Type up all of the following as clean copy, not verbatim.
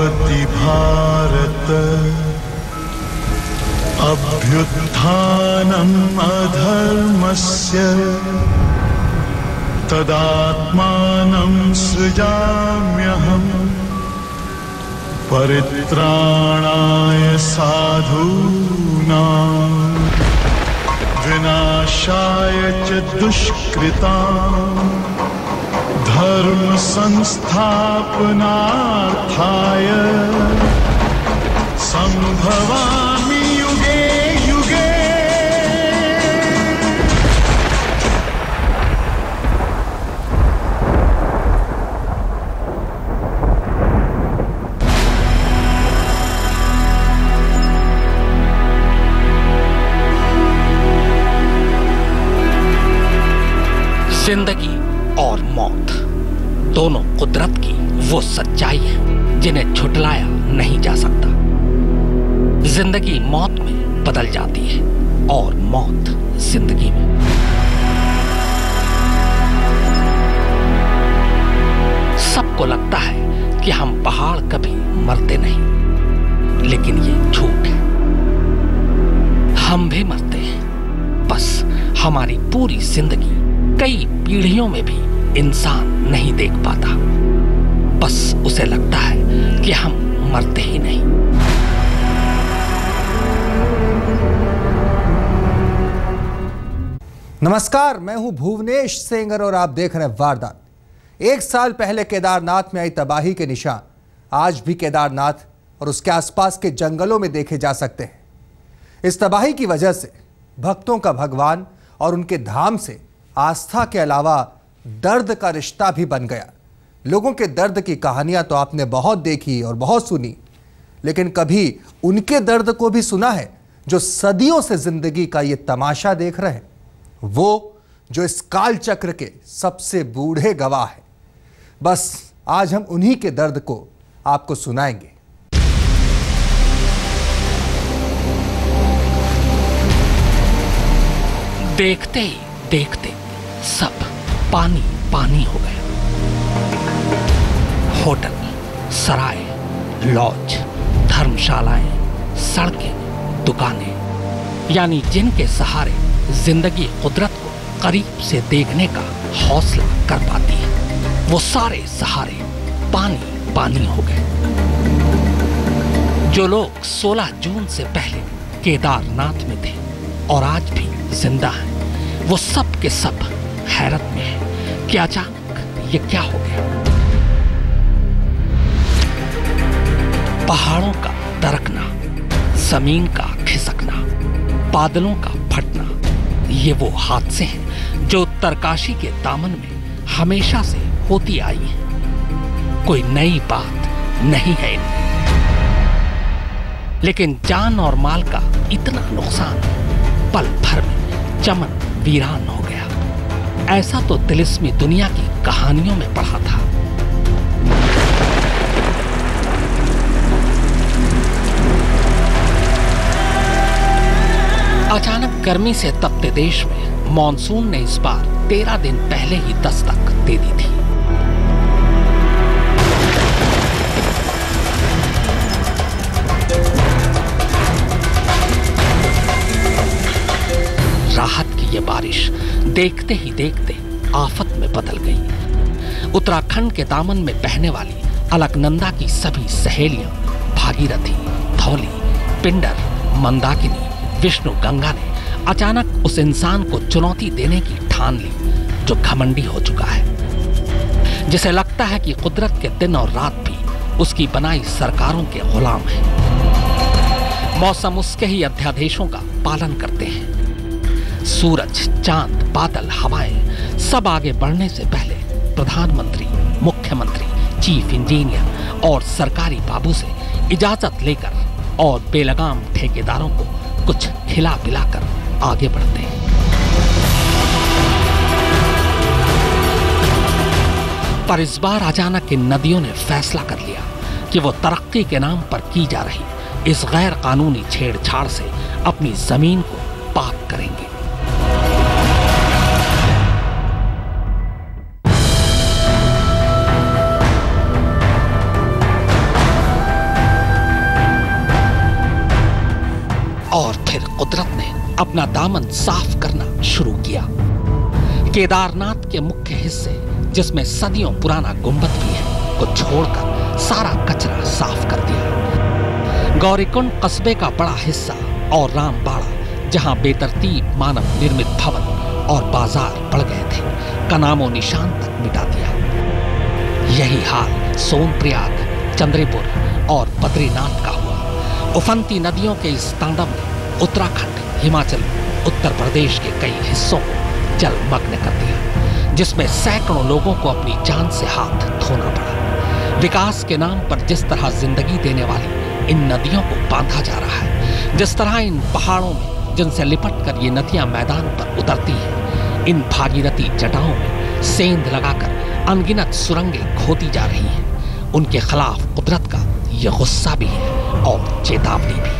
भवति भारत अभ्युत्थानम् अधर्मस्य तदात्मानं सृजाम्यहम् परित्राणाय साधूनां विनाशाय च दुष्कृतां धर्म संस्थापनार्थाय संभवामि युगे युगे। जिंदगी और मौत दोनों कुदरत की वो सच्चाई है जिन्हें झुठलाया नहीं जा सकता। जिंदगी मौत में बदल जाती है और मौत जिंदगी में। सबको लगता है कि हम पहाड़ कभी मरते नहीं, लेकिन ये झूठ है। हम भी मरते हैं, बस हमारी पूरी जिंदगी कई पीढ़ियों में भी इंसान नहीं देख पाता। बस उसे लगता है कि हम मरते ही नहीं। नमस्कार, मैं हूं भुवनेश सेंगर और आप देख रहे हैं वारदात। 1 साल पहले केदारनाथ में आई तबाही के निशान आज भी केदारनाथ और उसके आसपास के जंगलों में देखे जा सकते हैं। इस तबाही की वजह से भक्तों का भगवान और उनके धाम से आस्था के अलावा दर्द का रिश्ता भी बन गया। लोगों के दर्द की कहानियां तो आपने बहुत देखी और बहुत सुनी, लेकिन कभी उनके दर्द को भी सुना है जो सदियों से जिंदगी का ये तमाशा देख रहे हैं, वो जो इस काल चक्र के सबसे बूढ़े गवाह हैं। बस आज हम उन्हीं के दर्द को आपको सुनाएंगे। देखते ही देखते सब पानी पानी हो गया। होटल, सराय, लॉज, धर्मशालाएं, सड़कें, दुकानें, यानी जिनके सहारे जिंदगी कुदरत को करीब से देखने का हौसला कर पाती है, वो सारे सहारे पानी पानी हो गए। जो लोग 16 जून से पहले केदारनाथ में थे और आज भी जिंदा हैं, वो सब के सब हैरत में है कि अचानक ये क्या हो गया। पहाड़ों का दरकना, जमीन का खिसकना, बादलों का फटना, ये वो हादसे हैं जो उत्तरकाशी के दामन में हमेशा से होती आई हैं। कोई नई बात नहीं है इनमें, लेकिन जान और माल का इतना नुकसान पल भर में चमन वीरान हो गया। ऐसा तो तिलिस्मी दुनिया की कहानियों में पढ़ा था। अचानक गर्मी से तपते देश में मॉनसून ने इस बार 13 दिन पहले ही दस्तक दे दी थी। राहत की ये बारिश देखते ही देखते आफत में बदल गई। उत्तराखंड के दामन में बहने वाली अलकनंदा की सभी सहेलियां भागीरथी, धौली, पिंडर, मंदाकिनी, विष्णु गंगा ने अचानक उस इंसान को चुनौती देने की ठान ली जो घमंडी हो चुका है, जिसे लगता है कि कुदरत के दिन और रात भी उसकी बनाई सरकारों के गुलाम हैं। मौसम उसके ही अध्यादेशों का पालन करते हैं। सूरज, चांद, बादल, हवाएं सब आगे बढ़ने से पहले प्रधानमंत्री, मुख्यमंत्री, चीफ इंजीनियर और सरकारी बाबू से इजाजत लेकर और बेलगाम ठेकेदारों को कुछ खिला पिलाकर आगे बढ़ते हैं। पर इस बार अचानक इन नदियों ने फैसला कर लिया कि वो तरक्की के नाम पर की जा रही इस गैर कानूनी छेड़छाड़ से अपनी जमीन को पाक करेंगे। अपना दामन साफ करना शुरू किया। केदारनाथ के मुख्य हिस्से, जिसमें सदियों पुराना गुंबद भी है, को छोड़कर सारा कचरा साफ कर दिया। गौरीकुंड कस्बे का बड़ा हिस्सा और रामबाड़ा, जहां बेतरतीब मानव निर्मित भवन और बाजार बढ़ गए थे, का नामो निशान तक मिटा दिया। यही हाल सोनप्रयाग, चंद्रपुर और बद्रीनाथ का हुआ। उफनती नदियों के इस तांडव ने उत्तराखंड, हिमाचल, उत्तर प्रदेश के कई हिस्सों को जलमग्न कर दिया, जिसमें सैकड़ों लोगों को अपनी जान से हाथ धोना पड़ा। विकास के नाम पर जिस तरह जिंदगी देने वाली इन नदियों को बांधा जा रहा है, जिस तरह इन पहाड़ों में जिनसे लिपट कर ये नदियां मैदान पर उतरती हैं, इन भागीरथी जटाओं में सेंध लगाकर अनगिनत सुरंगें खोदी जा रही हैं, उनके खिलाफ कुदरत का यह गुस्सा भी है और चेतावनी भी।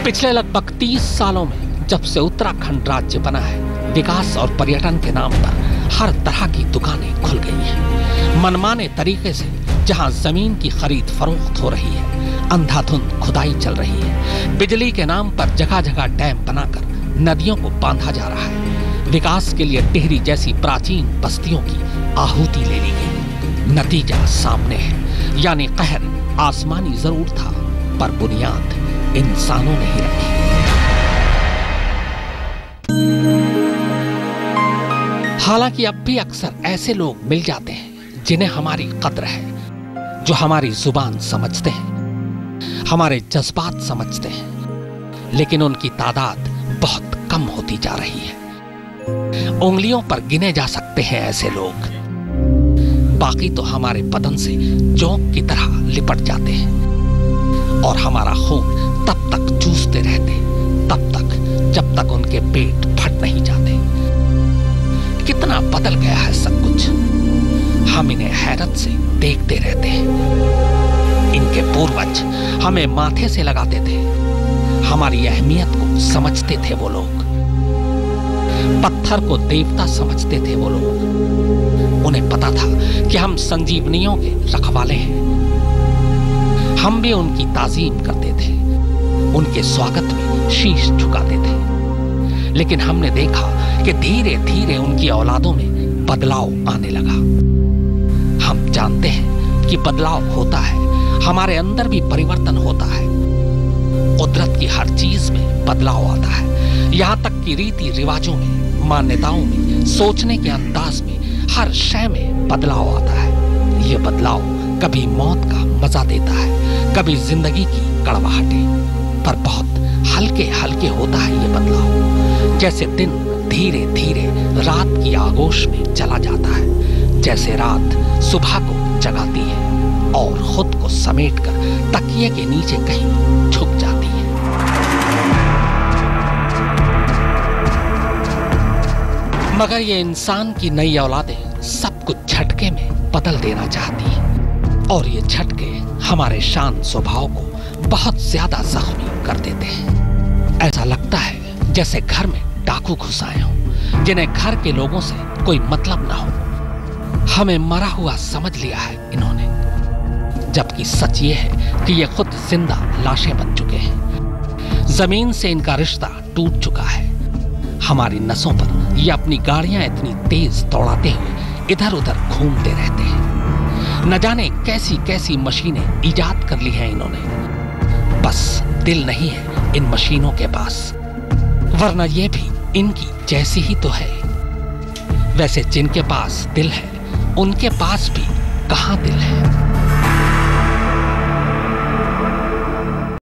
पिछले लगभग 30 सालों में जब से उत्तराखंड राज्य बना है, विकास और पर्यटन के नाम पर हर तरह की दुकानें खुल गई हैं। मनमाने तरीके से जहां जमीन की खरीद फरोख्त हो रही है, अंधाधुंध खुदाई चल रही है, बिजली के नाम पर जगह जगह डैम बनाकर नदियों को बांधा जा रहा है। विकास के लिए टिहरी जैसी प्राचीन बस्तियों की आहुति ले ली गई। नतीजा सामने है, यानी कहर आसमानी जरूर था, पर बुनियाद इंसानों ने ही रखी। हालांकि अब भी अक्सर ऐसे लोग मिल जाते हैं जिन्हें हमारी कद्र है, जो हमारी जुबान समझते हैं, हमारे जज्बात समझते हैं, लेकिन उनकी तादाद बहुत कम होती जा रही है। उंगलियों पर गिने जा सकते हैं ऐसे लोग। बाकी तो हमारे बदन से जोंक की तरह लिपट जाते हैं और हमारा खून तब तक चूसते रहते, तब तक जब तक उनके पेट फट नहीं जाते। कितना बदल गया है सब कुछ, हम इन्हें हैरत से देखते रहते हैं। इनके पूर्वज हमें माथे से लगाते थे, हमारी अहमियत को समझते थे वो लोग। पत्थर को देवता समझते थे वो लोग। उन्हें पता था कि हम संजीवनियों के रखवाले हैं। हम भी उनकी ताजीम करते थे, उनके स्वागत में शीश झुकाते थे। लेकिन हमने देखा कि धीरे धीरे उनकी औलादों में बदलाव आने लगा। हम जानते हैं कि बदलाव होता है, हमारे अंदर भी परिवर्तन होता है। कुदरत की हर चीज में बदलाव आता है, यहां तक कि रीति रिवाजों में, मान्यताओं में, सोचने के अंदाज में, हर शय में बदलाव आता है। ये बदलाव कभी मौत का मजा देता है, कभी जिंदगी की कड़वाहटें, पर बहुत हल्के हल्के होता है ये बदलाव। जैसे दिन धीरे धीरे रात की आगोश में चला जाता है, जैसे रात सुबह को जगाती है और खुद को समेटकर तकिए के नीचे कहीं छुप जाती है। मगर ये इंसान की नई औलादें सब कुछ झटके में बदल देना चाहती हैं, और ये झटके हमारे शांत स्वभाव को बहुत ज्यादा जख्मी कर देते हैं। ऐसा लगता है जैसे घर में डाकू घुस आए हों, जिन्हें घर के लोगों से कोई मतलब ना हो। हमें मरा हुआ समझ लिया है इन्होंने, जबकि सच ये है कि ये खुद जिंदा लाशें बन चुके हैं। जमीन से इनका रिश्ता टूट चुका है। हमारी नसों पर ये अपनी गाड़ियां इतनी तेज दौड़ाते हुए इधर उधर घूमते रहते हैं। न जाने कैसी कैसी मशीनें इजाद कर ली हैं इन्होंने। बस दिल नहीं है इन मशीनों के पास, वरना ये भी इनकी जैसी ही तो है। वैसे जिनके पास दिल है, उनके पास भी कहां दिल है।